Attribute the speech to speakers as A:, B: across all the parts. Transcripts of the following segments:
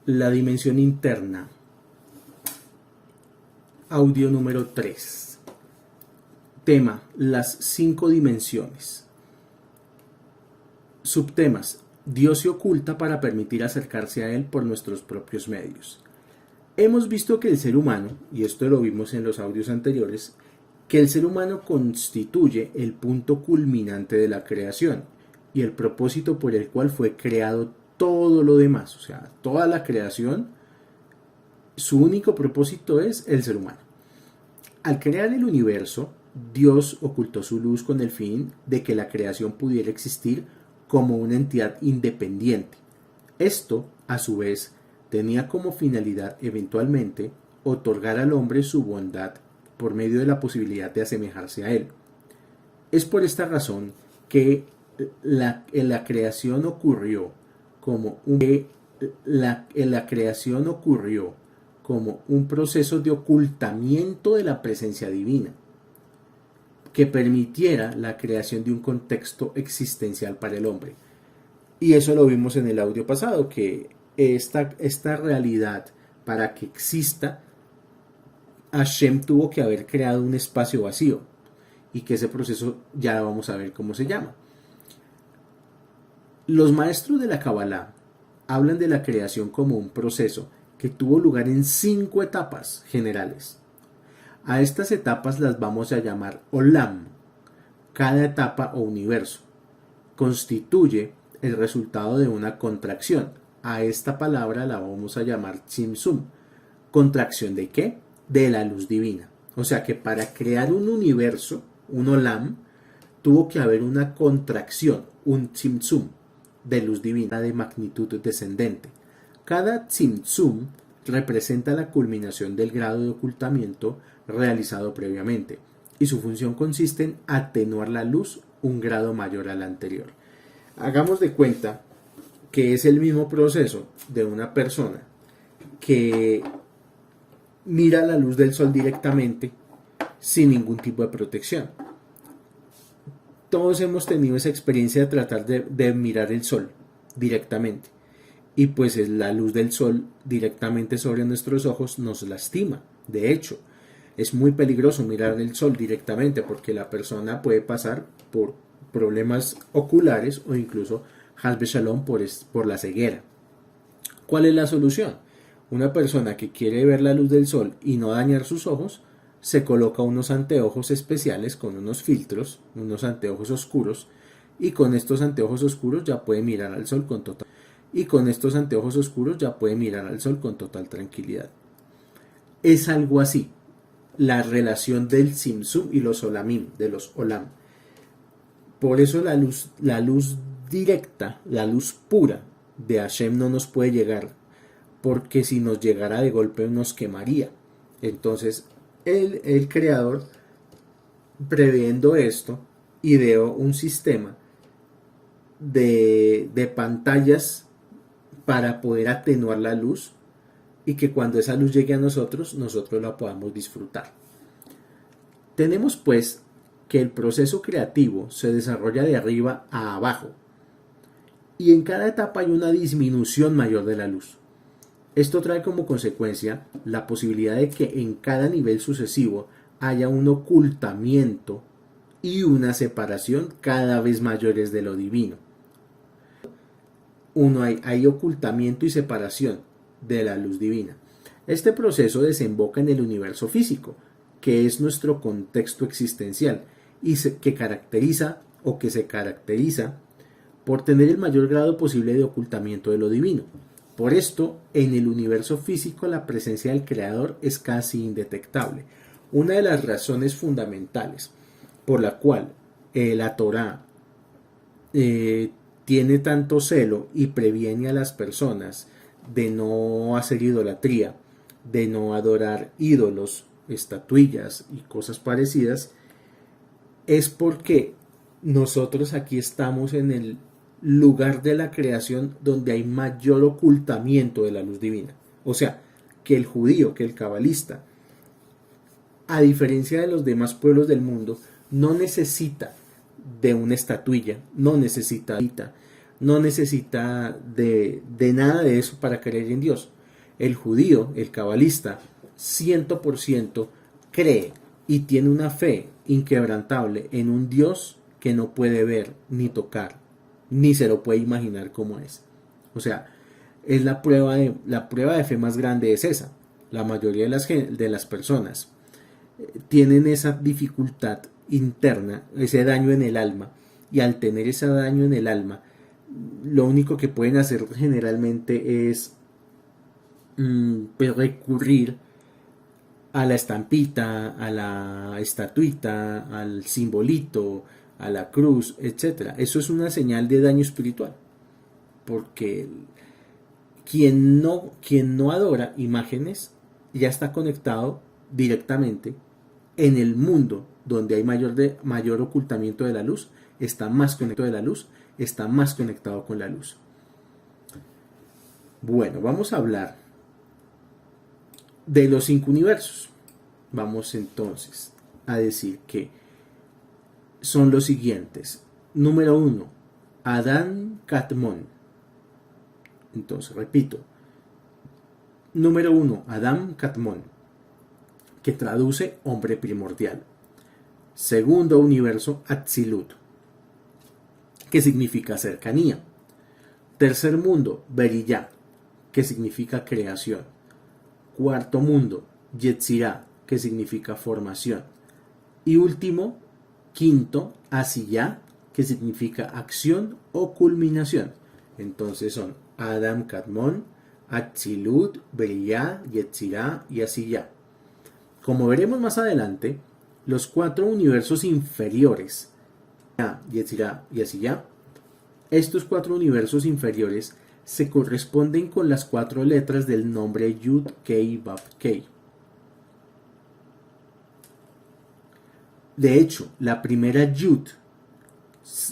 A: La dimensión interna. Audio número 3. Tema: las 5 dimensiones. Subtemas: Dios se oculta para permitir acercarse a Él por nuestros propios medios. Hemos visto que el ser humano, y esto lo vimos en los audios anteriores, que el ser humano constituye el punto culminante de la creación y el propósito por el cual fue creado todo lo demás. O sea, toda la creación, su único propósito es el ser humano. Al crear el universo, Dios ocultó su luz con el fin de que la creación pudiera existir como una entidad independiente. Esto, a su vez, tenía como finalidad eventualmente otorgar al hombre su bondad por medio de la posibilidad de asemejarse a él. Es por esta razón que la creación ocurrió como un proceso de ocultamiento de la presencia divina, que permitiera la creación de un contexto existencial para el hombre. Y eso lo vimos en el audio pasado, que esta realidad, para que exista, Hashem tuvo que haber creado un espacio vacío, y que ese proceso ya vamos a ver cómo se llama. Los maestros de la Kabbalah hablan de la creación como un proceso que tuvo lugar en 5 etapas generales. A estas etapas las vamos a llamar Olam. Cada etapa o universo constituye el resultado de una contracción. A esta palabra la vamos a llamar Tzimtzum. ¿Contracción de qué? De la luz divina. O sea que para crear un universo, un Olam, tuvo que haber una contracción, un Tzimtzum, de luz divina de magnitud descendente. Cada Tzimtzum representa la culminación del grado de ocultamiento realizado previamente, y su función consiste en atenuar la luz un grado mayor al anterior. Hagamos de cuenta que es el mismo proceso de una persona que mira la luz del sol directamente sin ningún tipo de protección. Todos hemos tenido esa experiencia de tratar de mirar el sol directamente, y pues la luz del sol directamente sobre nuestros ojos nos lastima. De hecho, es muy peligroso mirar el sol directamente porque la persona puede pasar por problemas oculares o incluso Haz Shalom por la ceguera. ¿Cuál es la solución? Una persona que quiere ver la luz del sol y no dañar sus ojos, se coloca unos anteojos especiales con unos filtros, unos anteojos oscuros, y con estos anteojos oscuros ya puede mirar al sol con total tranquilidad. Es algo así la relación del Tzimtzum y los Olamim, de los Olam. Por eso la luz directa, la luz pura de Hashem no nos puede llegar, porque si nos llegara de golpe nos quemaría. Entonces el creador, previendo esto, ideó un sistema de pantallas para poder atenuar la luz y que cuando esa luz llegue a nosotros la podamos disfrutar. Tenemos pues que el proceso creativo se desarrolla de arriba a abajo, y en cada etapa hay una disminución mayor de la luz. Esto trae como consecuencia la posibilidad de que en cada nivel sucesivo haya un ocultamiento y una separación cada vez mayores de lo divino. Hay ocultamiento y separación de la luz divina. Este proceso desemboca en el universo físico, que es nuestro contexto existencial y que se caracteriza por tener el mayor grado posible de ocultamiento de lo divino. Por esto, en el universo físico la presencia del Creador es casi indetectable. Una de las razones fundamentales por la cual la Torá tiene tanto celo y previene a las personas de no hacer idolatría, de no adorar ídolos, estatuillas y cosas parecidas, es porque nosotros aquí estamos en el lugar de la creación donde hay mayor ocultamiento de la luz divina. O sea, que el judío, que el cabalista, a diferencia de los demás pueblos del mundo, no necesita de una estatuilla, no necesita de nada de eso para creer en Dios. El judío, el cabalista, 100% cree y tiene una fe inquebrantable en un Dios que no puede ver ni tocar, ni se lo puede imaginar cómo es. O sea, es la prueba de fe más grande es esa. La mayoría de las personas tienen esa dificultad interna, ese daño en el alma, y al tener ese daño en el alma, lo único que pueden hacer generalmente es pues recurrir a la estampita, a la estatuita, al simbolito, a la cruz, etcétera. Eso es una señal de daño espiritual, porque quien no adora imágenes ya está conectado directamente en el mundo donde hay mayor ocultamiento de la luz, está más conectado de la luz, está más conectado con la luz. Bueno, vamos a hablar de los 5 universos. Vamos entonces a decir que son los siguientes. Número 1, Adán Catmón. Entonces, repito. Número 1, Adán Catmón, que traduce hombre primordial. Segundo universo, Atzilut, que significa cercanía. Tercer mundo, Beriyá, que significa creación. Cuarto mundo, Yetzirá, que significa formación. Y último, quinto, Asiyá, que significa acción o culminación. Entonces son Adam Kadmon, Atzilut, Beriyá, Yetzirá y Asiyá. Como veremos más adelante, los 4 universos inferiores, Yetzirá y Asiyá, estos 4 universos inferiores se corresponden con las 4 letras del nombre Yud Kei Vav Kei. De hecho, la primera Yud,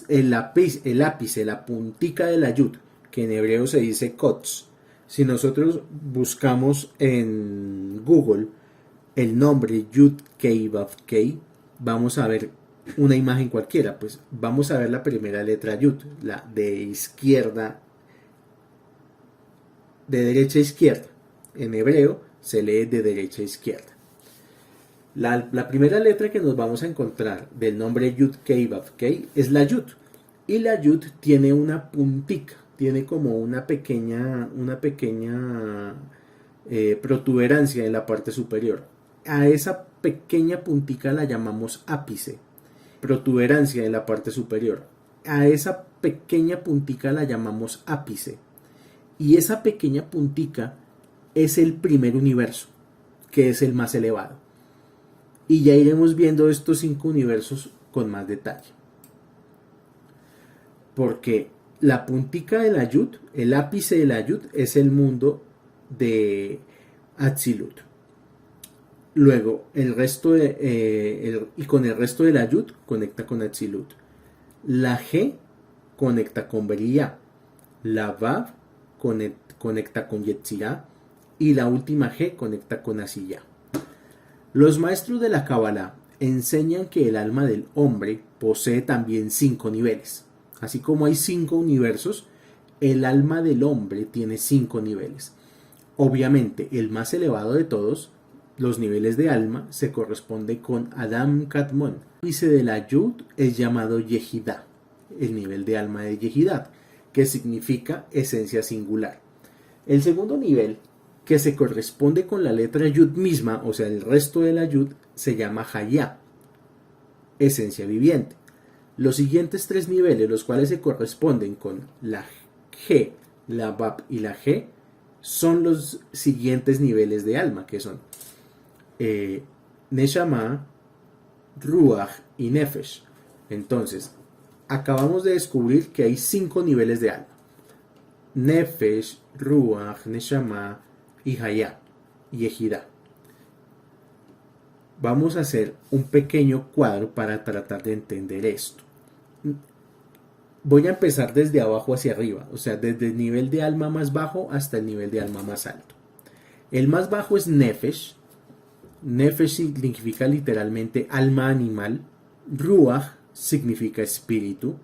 A: el ápice, la puntica de la Yud, que en hebreo se dice Kotz, si nosotros buscamos en Google el nombre Yud Kei Vav Kei, vamos a ver una imagen cualquiera, pues vamos a ver la primera letra Yud, la de izquierda, de derecha a izquierda. En hebreo se lee de derecha a izquierda. La primera letra que nos vamos a encontrar del nombre Yud Kei Vav Kei es la Yud. Y la Yud tiene una puntica, tiene como una pequeña protuberancia en la parte superior. A esa pequeña puntica la llamamos ápice, protuberancia en la parte superior. A esa pequeña puntica la llamamos ápice. Y esa pequeña puntica es el primer universo, que es el más elevado. Y ya iremos viendo estos 5 universos con más detalle. Porque la puntica de la Yud, el ápice de la Yud, es el mundo de Atzilut. Luego, el resto y con el resto de la Yud conecta con Atzilut. La G conecta con Beriyá. La Vav conecta con Yetzirá. Y la última G conecta con Asiyá. Los maestros de la Kabbalah enseñan que el alma del hombre posee también 5 niveles. Así como hay 5 universos, el alma del hombre tiene 5 niveles. Obviamente, el más elevado de todos, los niveles de alma, se corresponde con Adam Kadmon. El ápice de la Yud es llamado Yehidá, el nivel de alma de Yehidá, que significa esencia singular. El segundo nivel, que se corresponde con la letra Yud misma, o sea, el resto de la Yud, se llama Hayá, esencia viviente. Los siguientes 3 niveles, los cuales se corresponden con la G, la Vav y la G, son los siguientes niveles de alma, que son Neshama, Ruach y Nefesh. Entonces, acabamos de descubrir que hay 5 niveles de alma: Nefesh, Ruach, Neshama y Hayá, y Ejidá. Vamos a hacer un pequeño cuadro para tratar de entender esto. Voy a empezar desde abajo hacia arriba, o sea, desde el nivel de alma más bajo hasta el nivel de alma más alto. El más bajo es Nefesh. Nefesh significa literalmente alma animal. Ruach significa espíritu.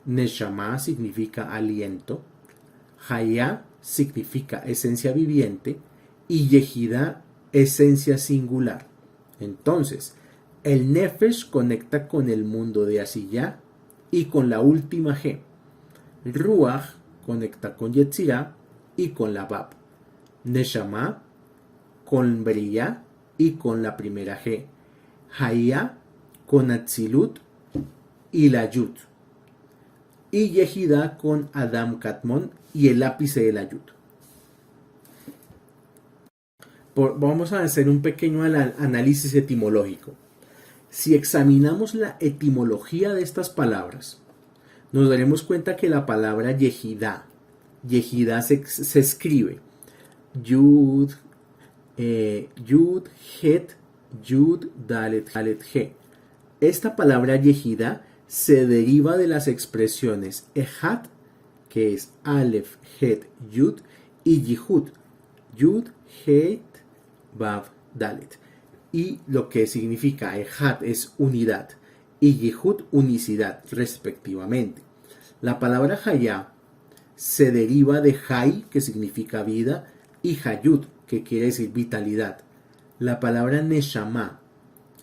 A: Neshama significa aliento. Hayá significa esencia viviente y Yehidá, esencia singular. Entonces, el Nefesh conecta con el mundo de Asiyá y con la última G. Ruach conecta con Yetzirah y con la Bab. Neshama con Briyá y con la primera G. Hayá con Atzilut y la Yud. Y Yehidá con Adam Katmon y el ápice de la Yud. Vamos a hacer un pequeño análisis etimológico. Si examinamos la etimología de estas palabras, nos daremos cuenta que la palabra Yehidá se escribe Yud, Het, Yud, Dalet, He. Esta palabra Yehidá se deriva de las expresiones Ejat, que es Aleph, Het, Yud, y Yihud, Yud, Het, Vav, Dalet. Y lo que significa Ejat es unidad y Yihud unicidad, respectivamente. La palabra Hayá se deriva de Hay, que significa vida, y Hayud, que quiere decir vitalidad. La palabra Neshama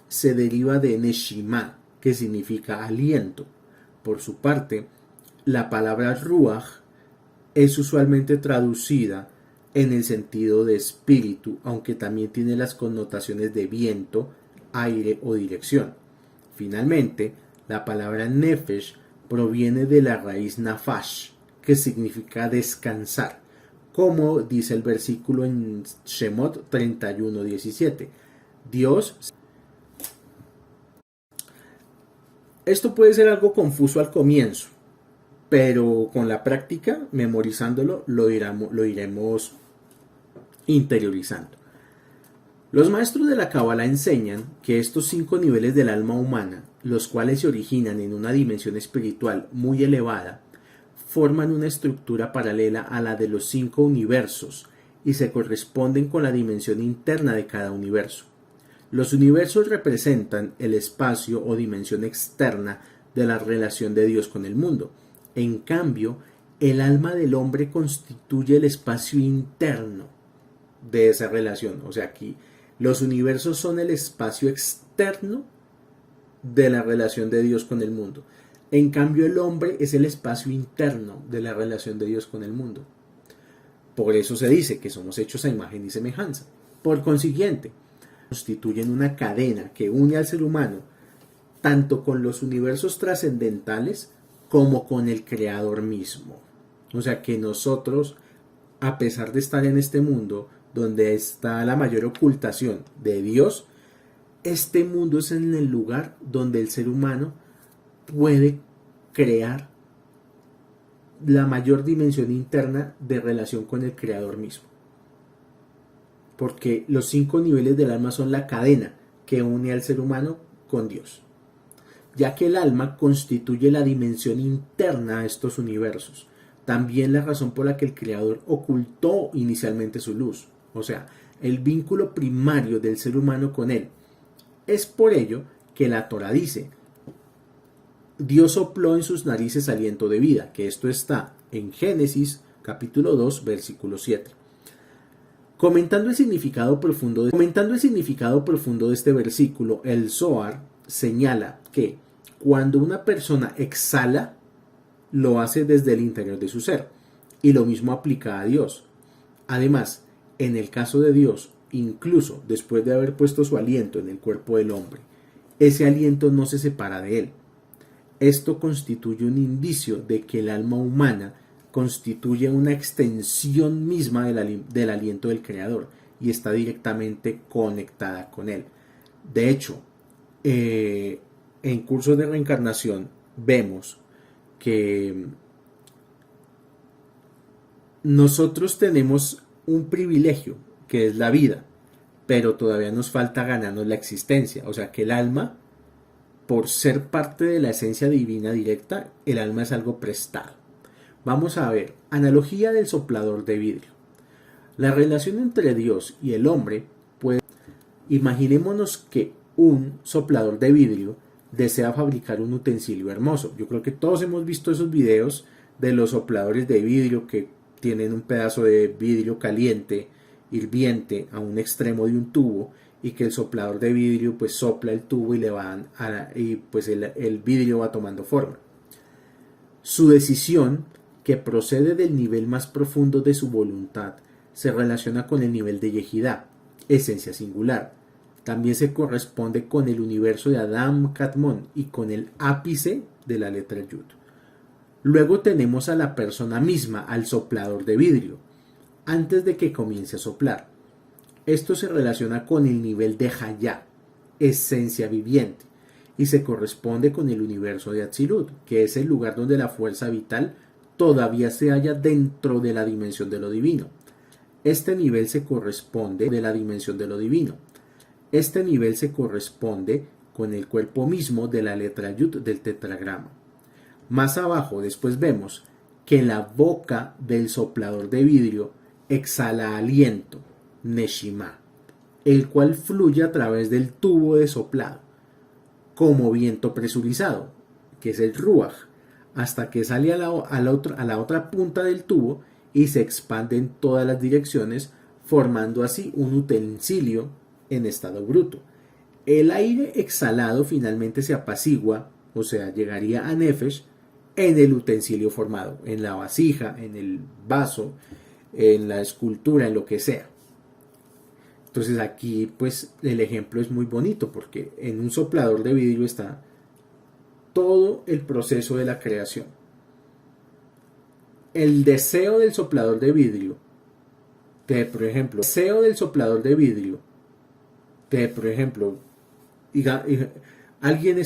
A: se deriva de Neshima, que significa aliento. Por su parte, la palabra Ruach es usualmente traducida en el sentido de espíritu, aunque también tiene las connotaciones de viento, aire o dirección. Finalmente, la palabra Nefesh proviene de la raíz Nafash, que significa descansar, como dice el versículo en Shemot 31:17. Esto puede ser algo confuso al comienzo, pero con la práctica, memorizándolo, lo iremos interiorizando. Los maestros de la Cábala enseñan que estos 5 niveles del alma humana, los cuales se originan en una dimensión espiritual muy elevada, forman una estructura paralela a la de los 5 universos y se corresponden con la dimensión interna de cada universo. Los universos representan el espacio o dimensión externa de la relación de Dios con el mundo. En cambio, el alma del hombre constituye el espacio interno de esa relación. O sea, aquí los universos son el espacio externo de la relación de Dios con el mundo. En cambio, el hombre es el espacio interno de la relación de Dios con el mundo. Por eso se dice que somos hechos a imagen y semejanza. Por consiguiente, constituyen una cadena que une al ser humano tanto con los universos trascendentales como con el Creador mismo. O sea que nosotros, a pesar de estar en este mundo donde está la mayor ocultación de Dios, este mundo es en el lugar donde el ser humano puede crear la mayor dimensión interna de relación con el Creador mismo. Porque los 5 niveles del alma son la cadena que une al ser humano con Dios, ya que el alma constituye la dimensión interna a estos universos, también la razón por la que el Creador ocultó inicialmente su luz, o sea, el vínculo primario del ser humano con él. Es por ello que la Torá dice: Dios sopló en sus narices aliento de vida, que esto está en Génesis capítulo 2 versículo 7. Comentando el significado profundo de este versículo, el Zohar señala que cuando una persona exhala, lo hace desde el interior de su ser, y lo mismo aplica a Dios. Además, en el caso de Dios, incluso después de haber puesto su aliento en el cuerpo del hombre, ese aliento no se separa de él. Esto constituye un indicio de que el alma humana constituye una extensión misma del aliento del Creador y está directamente conectada con él. De hecho, en cursos de reencarnación vemos que nosotros tenemos un privilegio, que es la vida, pero todavía nos falta ganarnos la existencia. O sea que el alma, por ser parte de la esencia divina directa, el alma es algo prestado. Vamos a ver, analogía del soplador de vidrio. La relación entre Dios y el hombre puede... Imaginémonos que un soplador de vidrio desea fabricar un utensilio hermoso. Yo creo que todos hemos visto esos videos de los sopladores de vidrio que tienen un pedazo de vidrio caliente, hirviente, a un extremo de un tubo, y que el soplador de vidrio pues sopla el tubo y y pues el vidrio va tomando forma. Su decisión, que procede del nivel más profundo de su voluntad, se relaciona con el nivel de Yehidá, esencia singular. También se corresponde con el universo de Adam Katmon y con el ápice de la letra Yud. Luego tenemos a la persona misma, al soplador de vidrio, antes de que comience a soplar. Esto se relaciona con el nivel de Hayá, esencia viviente, y se corresponde con el universo de Atzilut, que es el lugar donde la fuerza vital todavía se halla dentro de la dimensión de lo divino. Este nivel se corresponde de la dimensión de lo divino. Este nivel se corresponde con el cuerpo mismo de la letra Yud del tetragrama. Más abajo después vemos que la boca del soplador de vidrio exhala aliento, Neshima, el cual fluye a través del tubo de soplado, como viento presurizado, que es el Ruach, hasta que sale a la otra punta del tubo y se expande en todas las direcciones, formando así un utensilio en estado bruto. El aire exhalado finalmente se apacigua, o sea, llegaría a Nefesh en el utensilio formado, en la vasija, en el vaso, en la escultura, en lo que sea. Entonces aquí pues el ejemplo es muy bonito porque en un soplador de vidrio está todo el proceso de la creación. El deseo del soplador de vidrio, por ejemplo, alguien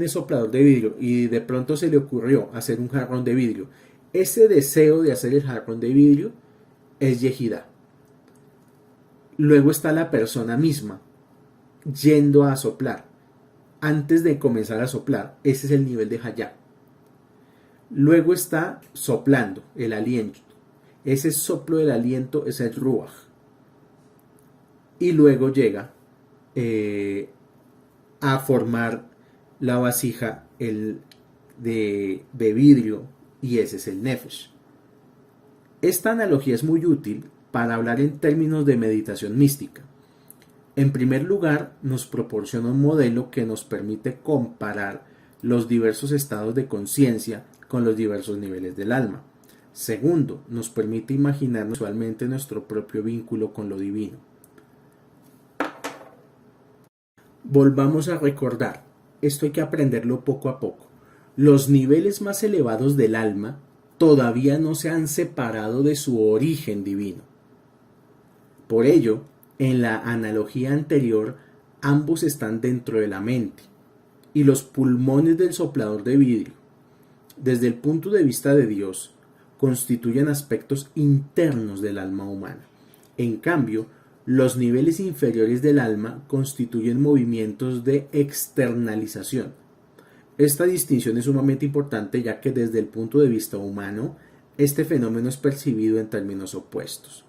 A: es soplador de vidrio y de pronto se le ocurrió hacer un jarrón de vidrio. Ese deseo de hacer el jarrón de vidrio es Yehidá. Luego está la persona misma yendo a soplar. Antes de comenzar a soplar, ese es el nivel de Hayá. Luego está soplando el aliento. Ese soplo del aliento es el Ruach. Y luego llega a formar la vasija de vidrio, y ese es el Nefesh. Esta analogía es muy útil para hablar en términos de meditación mística. En primer lugar, nos proporciona un modelo que nos permite comparar los diversos estados de conciencia con los diversos niveles del alma. Segundo, nos permite imaginar visualmente nuestro propio vínculo con lo divino. Volvamos a recordar, esto hay que aprenderlo poco a poco. Los niveles más elevados del alma todavía no se han separado de su origen divino. Por ello, en la analogía anterior, ambos están dentro de la mente, y los pulmones del soplador de vidrio, desde el punto de vista de Dios, constituyen aspectos internos del alma humana. En cambio, los niveles inferiores del alma constituyen movimientos de externalización. Esta distinción es sumamente importante, ya que desde el punto de vista humano, este fenómeno es percibido en términos opuestos.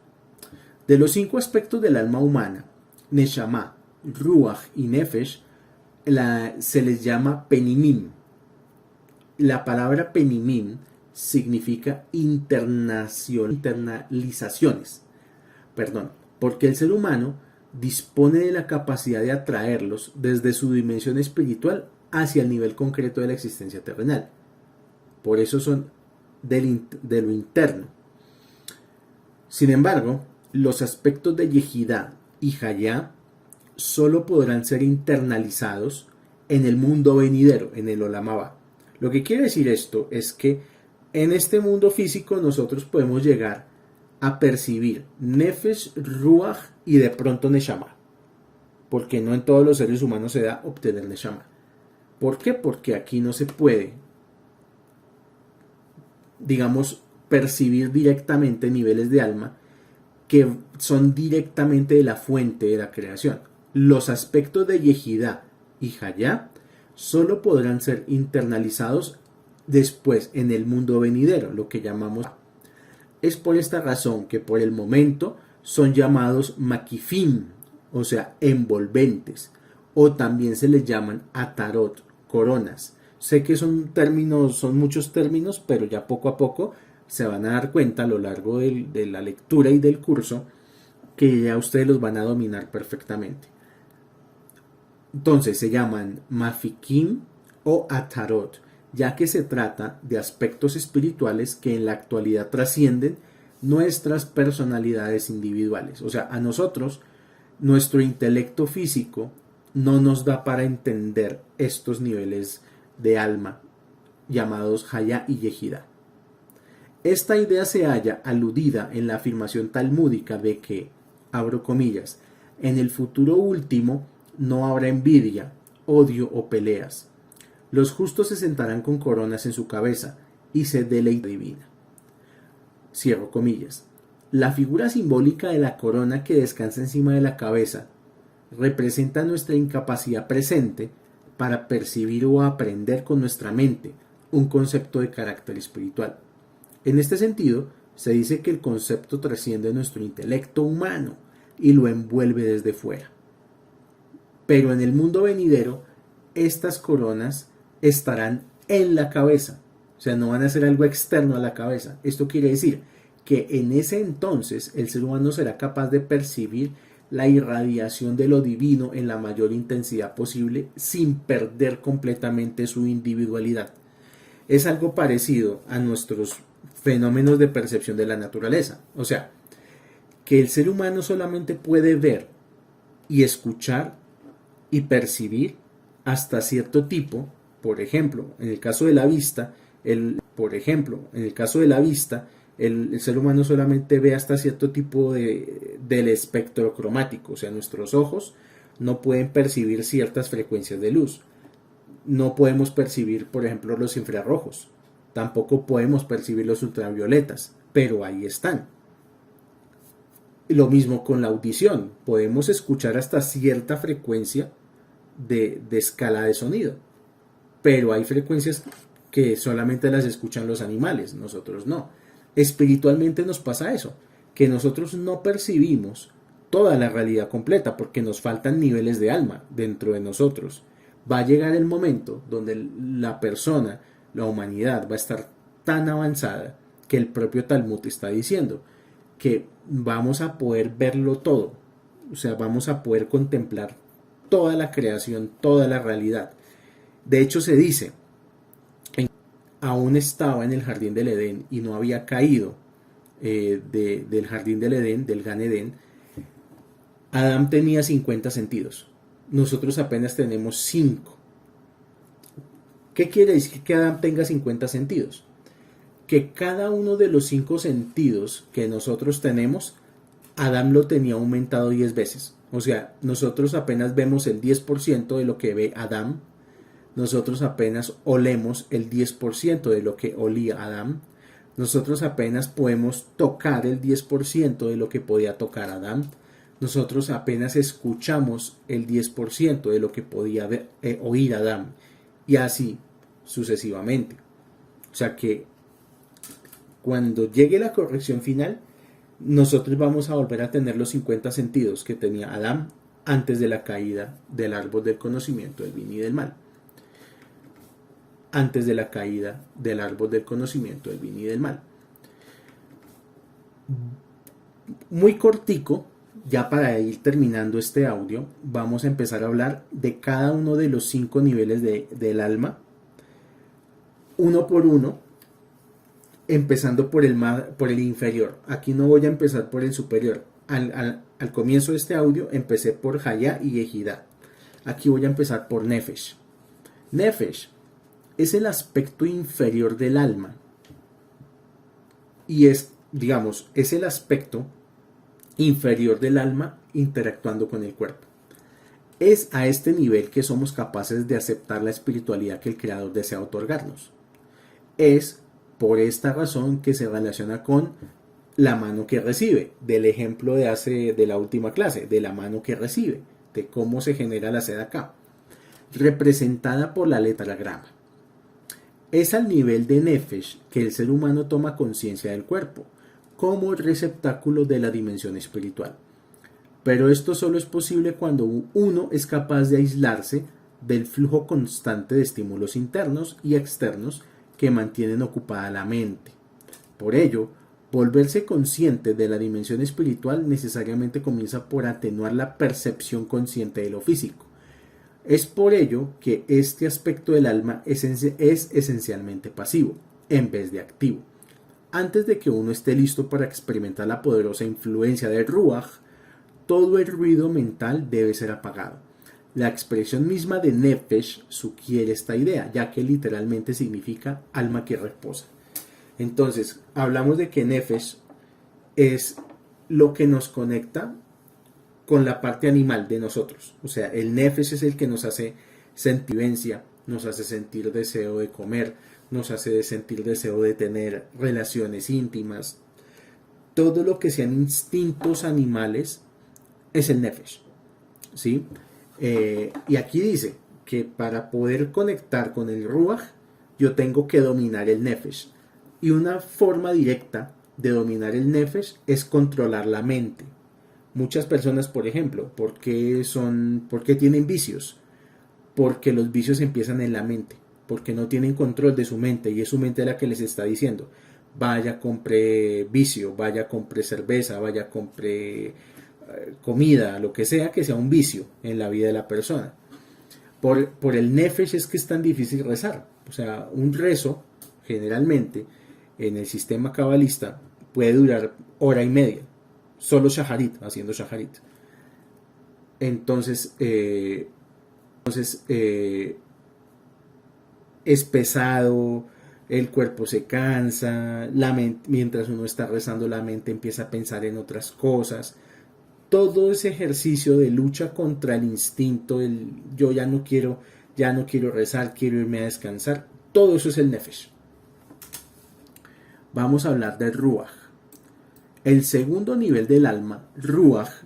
A: De los 5 aspectos del alma humana, Neshama, Ruach y Nefesh, se les llama Penimim. La palabra Penimim significa internalizaciones, porque el ser humano dispone de la capacidad de atraerlos desde su dimensión espiritual hacia el nivel concreto de la existencia terrenal. Por eso son de lo interno. Sin embargo, los aspectos de Yehidá y Hayá solo podrán ser internalizados en el mundo venidero, en el Olam Abba. Lo que quiere decir esto es que en este mundo físico nosotros podemos llegar a percibir Nefesh, Ruach y de pronto Neshama, porque no en todos los seres humanos se da obtener Neshama. ¿Por qué? Porque aquí no se puede, digamos, percibir directamente niveles de alma que son directamente de la fuente de la creación. Los aspectos de Yehidá y Hayá solo podrán ser internalizados después en el mundo venidero, lo que llamamos. Es por esta razón que por el momento son llamados makifim, o sea, envolventes, o también se les llaman atarot, coronas. Sé que son muchos términos, pero ya poco a poco se van a dar cuenta a lo largo de la lectura y del curso que ya ustedes los van a dominar perfectamente. Entonces se llaman Mafikim o Atarot, ya que se trata de aspectos espirituales que en la actualidad trascienden nuestras personalidades individuales. O sea, a nosotros, nuestro intelecto físico no nos da para entender estos niveles de alma llamados Haya y Yehida. Esta idea se halla aludida en la afirmación talmúdica de que, abro comillas, en el futuro último no habrá envidia, odio o peleas. Los justos se sentarán con coronas en su cabeza y se deleitarán divina. Cierro comillas. La figura simbólica de la corona que descansa encima de la cabeza representa nuestra incapacidad presente para percibir o aprender con nuestra mente un concepto de carácter espiritual. En este sentido, se dice que el concepto trasciende nuestro intelecto humano y lo envuelve desde fuera. Pero en el mundo venidero, estas coronas estarán en la cabeza, o sea, no van a ser algo externo a la cabeza. Esto quiere decir que en ese entonces el ser humano será capaz de percibir la irradiación de lo divino en la mayor intensidad posible sin perder completamente su individualidad. Es algo parecido a nuestros fenómenos de percepción de la naturaleza, o sea, que el ser humano solamente puede ver y escuchar y percibir hasta cierto tipo. Por ejemplo, en el caso de la vista, el ser humano solamente ve hasta cierto tipo del espectro cromático, o sea, nuestros ojos no pueden percibir ciertas frecuencias de luz. No podemos percibir, por ejemplo, los infrarrojos, tampoco podemos percibir los ultravioletas, pero ahí están. Lo mismo con la audición, podemos escuchar hasta cierta frecuencia de escala de sonido, pero hay frecuencias que solamente las escuchan los animales, nosotros no. Espiritualmente nos pasa eso, que nosotros no percibimos toda la realidad completa porque nos faltan niveles de alma dentro de nosotros. Va a llegar el momento donde la persona, la humanidad, va a estar tan avanzada que el propio Talmud está diciendo que vamos a poder verlo todo, o sea, vamos a poder contemplar toda la creación, toda la realidad. De hecho, se dice, aún estaba en el jardín del Edén y no había caído del jardín del Edén, del Gan Edén. Adán tenía 50 sentidos. Nosotros apenas tenemos 5. ¿Qué quiere decir que Adán tenga 50 sentidos? Que cada uno de los 5 sentidos que nosotros tenemos, Adán lo tenía aumentado 10 veces. O sea, nosotros apenas vemos el 10% de lo que ve Adán. Nosotros apenas olemos el 10% de lo que olía Adán. Nosotros apenas podemos tocar el 10% de lo que podía tocar Adán. Nosotros apenas escuchamos el 10% de lo que podía oír Adán. Y así sucesivamente. O sea que cuando llegue la corrección final, nosotros vamos a volver a tener los 50 sentidos que tenía Adán antes de la caída del árbol del conocimiento del bien y del mal. Antes de la caída del árbol del conocimiento del bien y del mal. Muy cortico, ya para ir terminando este audio, vamos a empezar a hablar de cada uno de los 5 niveles del alma, uno por uno, empezando por el inferior. Aquí no voy a empezar por el superior. Al comienzo de este audio empecé por Haya y Yehida. Aquí voy a empezar por Nefesh. Nefesh es el aspecto inferior del alma y es el aspecto inferior del alma interactuando con el cuerpo. Es a este nivel que somos capaces de aceptar la espiritualidad que el Creador desea otorgarnos. Es por esta razón que se relaciona con la mano que recibe, del ejemplo de la última clase, de la mano que recibe, de cómo se genera la seda acá, representada por la letra grama. Es al nivel de Nefesh que el ser humano toma conciencia del cuerpo, como receptáculo de la dimensión espiritual. Pero esto solo es posible cuando uno es capaz de aislarse del flujo constante de estímulos internos y externos que mantienen ocupada la mente. Por ello, volverse consciente de la dimensión espiritual necesariamente comienza por atenuar la percepción consciente de lo físico. Es por ello que este aspecto del alma es esencialmente pasivo, en vez de activo. Antes de que uno esté listo para experimentar la poderosa influencia del Ruach, todo el ruido mental debe ser apagado. La expresión misma de Nefesh sugiere esta idea, ya que literalmente significa alma que reposa. Entonces, hablamos de que Nefesh es lo que nos conecta con la parte animal de nosotros. O sea, el Nefesh es el que nos hace sentir vivencia, nos hace sentir deseo de comer, nos hace sentir deseo de tener relaciones íntimas. Todo lo que sean instintos animales es el Nefesh, ¿sí? Y aquí dice que para poder conectar con el Ruach, yo tengo que dominar el Nefesh. Y una forma directa de dominar el Nefesh es controlar la mente. Muchas personas, por ejemplo, ¿por qué tienen vicios? Porque los vicios empiezan en la mente, porque no tienen control de su mente y es su mente la que les está diciendo: vaya, compre vicio, vaya, compre cerveza, vaya, compre comida, lo que sea un vicio en la vida de la persona. Por el Nefesh es que es tan difícil rezar. O sea, un rezo, generalmente, en el sistema cabalista, puede durar hora y media. Solo shaharit, haciendo shaharit. Entonces, es pesado, el cuerpo se cansa, mientras uno está rezando la mente empieza a pensar en otras cosas. Todo ese ejercicio de lucha contra el instinto, yo ya no quiero rezar, quiero irme a descansar, todo eso es el Nefesh. Vamos a hablar del Ruach. El segundo nivel del alma, Ruach,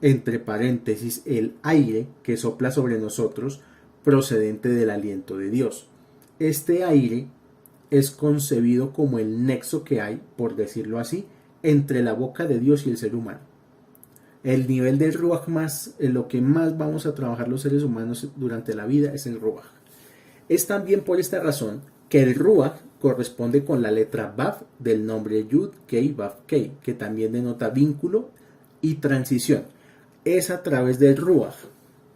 A: entre paréntesis, el aire que sopla sobre nosotros, procedente del aliento de Dios. Este aire es concebido como el nexo que hay, por decirlo así, entre la boca de Dios y el ser humano. El nivel del Ruach lo que más vamos a trabajar los seres humanos durante la vida es el Ruach. Es también por esta razón que el Ruach corresponde con la letra Vav del nombre Yud Kei Vav Kei, que también denota vínculo y transición. Es a través del Ruach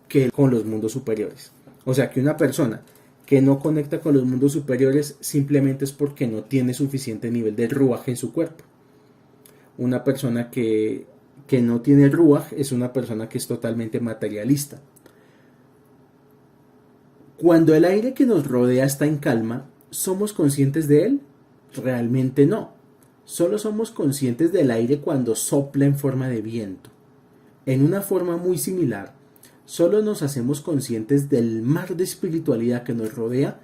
A: que con los mundos superiores. O sea que una persona que no conecta con los mundos superiores simplemente es porque no tiene suficiente nivel de Ruach en su cuerpo. Una persona que no tiene Ruach es una persona que es totalmente materialista. Cuando el aire que nos rodea está en calma, ¿somos conscientes de él? Realmente no. Solo somos conscientes del aire cuando sopla en forma de viento. En una forma muy similar, solo nos hacemos conscientes del mar de espiritualidad que nos rodea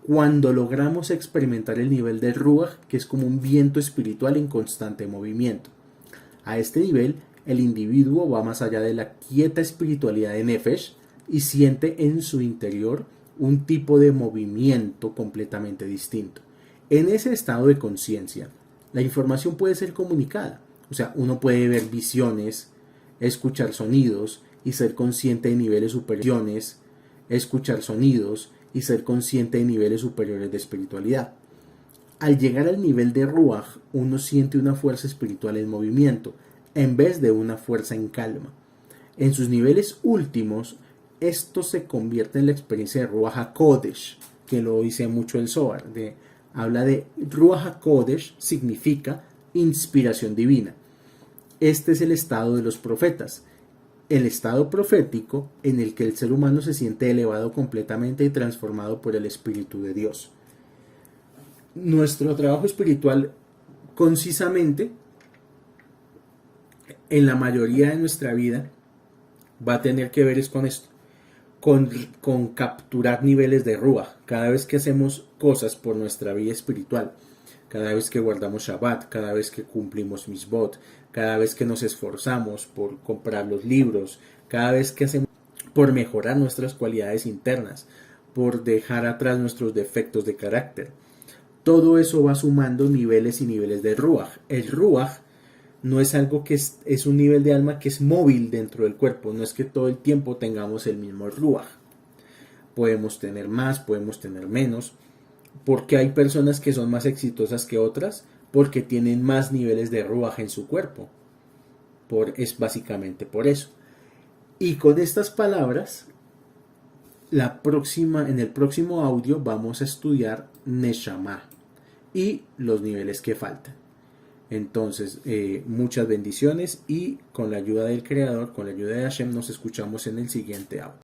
A: cuando logramos experimentar el nivel del Ruach, que es como un viento espiritual en constante movimiento. A este nivel, el individuo va más allá de la quieta espiritualidad de Nefesh y siente en su interior un tipo de movimiento completamente distinto. En ese estado de conciencia, la información puede ser comunicada. O sea, uno puede ver visiones, escuchar sonidos y ser consciente de niveles superiores, escuchar sonidos y ser consciente de niveles superiores de espiritualidad. Al llegar al nivel de Ruach, uno siente una fuerza espiritual en movimiento, en vez de una fuerza en calma. En sus niveles últimos, esto se convierte en la experiencia de Ruach HaKodesh, que lo dice mucho el Zohar. Habla de Ruach HaKodesh, significa inspiración divina. Este es el estado de los profetas, el estado profético en el que el ser humano se siente elevado completamente y transformado por el Espíritu de Dios. Nuestro trabajo espiritual, concisamente, en la mayoría de nuestra vida, va a tener que ver con esto, con capturar niveles de Ruach. Cada vez que hacemos cosas por nuestra vida espiritual, cada vez que guardamos Shabbat, cada vez que cumplimos Misbot, cada vez que nos esforzamos por comprar los libros, cada vez que hacemos por mejorar nuestras cualidades internas, por dejar atrás nuestros defectos de carácter, todo eso va sumando niveles y niveles de Ruach. El Ruach no es algo que es un nivel de alma que es móvil dentro del cuerpo, no es que todo el tiempo tengamos el mismo Ruach. Podemos tener más, podemos tener menos. ¿Por qué hay personas que son más exitosas que otras? porque tienen más niveles de ruaj en su cuerpo. Es básicamente por eso. Y con estas palabras, en el próximo audio vamos a estudiar Neshama y los niveles que faltan. Entonces, muchas bendiciones y con la ayuda del Creador, con la ayuda de Hashem, nos escuchamos en el siguiente audio.